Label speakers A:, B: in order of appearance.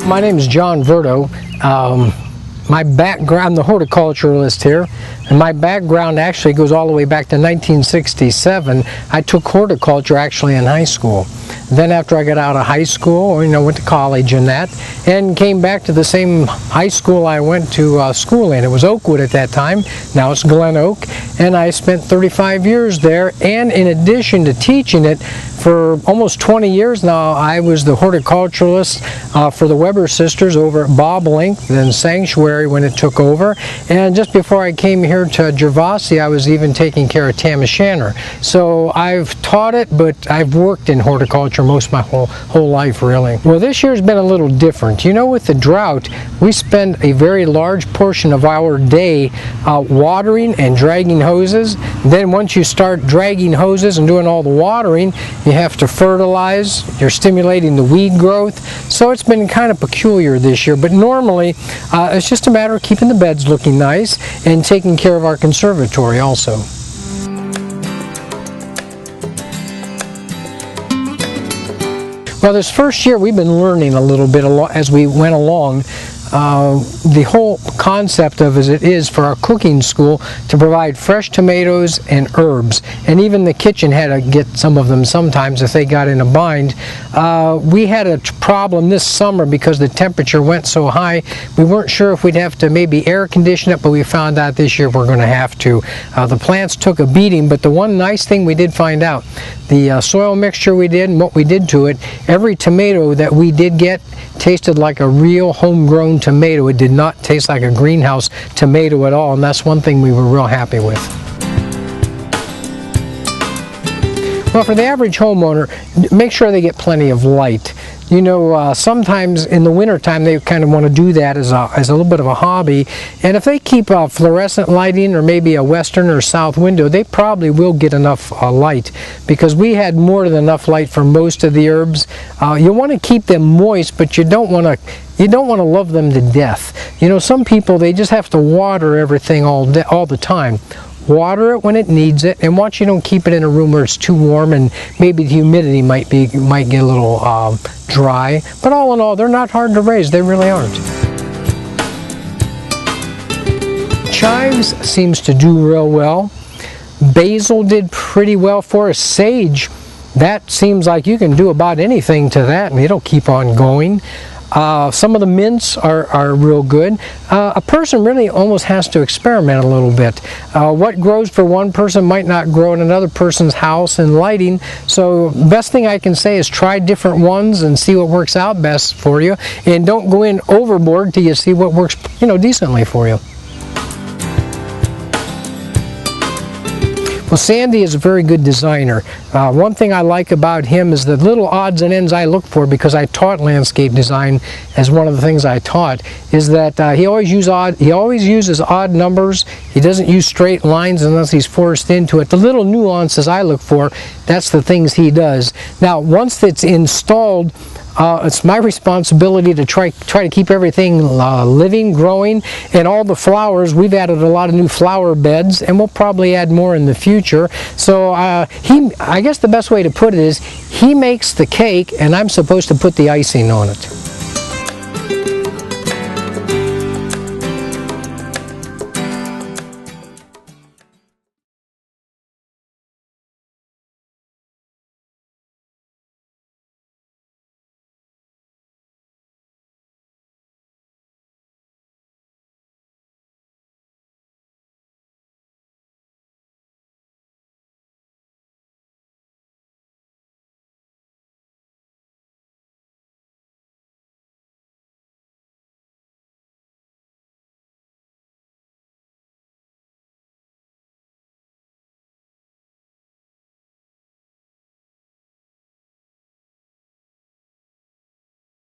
A: My name is John Verto. My background, I'm the horticulturalist here, and my background actually goes all the way back to 1967. I took horticulture actually in high school. Then after I got out of high school, went to college and that, and came back to the same high school I went to school in. It was Oakwood at that time. Now it's Glen Oak, and I spent 35 years there, and in addition to teaching it for almost 20 years now, I was the horticulturalist for the Weber sisters over at Bob Link, then Sanctuary when it took over. And just before I came here to Gervasi, I was even taking care of Tamashanner. So I've taught it, but I've worked in horticulture most of my whole life, really. Well, this year's been a little different. With the drought, we spend a very large portion of our day watering and dragging hoses. Then once you start dragging hoses and doing all the watering, you have to fertilize, you're stimulating the weed growth. So it's been kind of peculiar this year, but normally it's just a matter of keeping the beds looking nice and taking care of our conservatory also. Well, this first year we've been learning a little bit as we went along. The whole concept of it is for our cooking school to provide fresh tomatoes and herbs, and even the kitchen had to get some of them sometimes if they got in a bind. We had a problem this summer because the temperature went so high. We weren't sure if we'd have to maybe air condition it, but we found out this year we're going to have to. The plants took a beating, but the one nice thing we did find out, the soil mixture we did and what we did to it, every tomato that we did get tasted like a real homegrown tomato. It did not taste like a greenhouse tomato at all, and that's one thing we were real happy with. Well, for the average homeowner, make sure they get plenty of light. Sometimes in the wintertime they kind of want to do that as a little bit of a hobby, and if they keep fluorescent lighting or maybe a western or south window, they probably will get enough light, because we had more than enough light for most of the herbs. You want to keep them moist, but you don't want to love them to death. Some people, they just have to water everything all the time. Water it when it needs it, and watch you don't keep it in a room where it's too warm and maybe the humidity might get a little dry. But all in all, they're not hard to raise. They really aren't. Chives seems to do real well. Basil did pretty well for us. Sage, that seems like you can do about anything to that and it'll keep on going. Some of the mints are real good. A person really almost has to experiment a little bit. What grows for one person might not grow in another person's house and lighting. So best thing I can say is try different ones and see what works out best for you. And don't go in overboard till you see what works, decently for you. Well, Sandy is a very good designer. One thing I like about him is the little odds and ends I look for, because I taught landscape design as one of the things I taught, is that he always uses odd numbers. He doesn't use straight lines unless he's forced into it. The little nuances I look for, that's the things he does. Now, once it's installed, it's my responsibility to try to keep everything living, growing, and all the flowers. We've added a lot of new flower beds, and we'll probably add more in the future. So I guess the best way to put it is, he makes the cake, and I'm supposed to put the icing on it.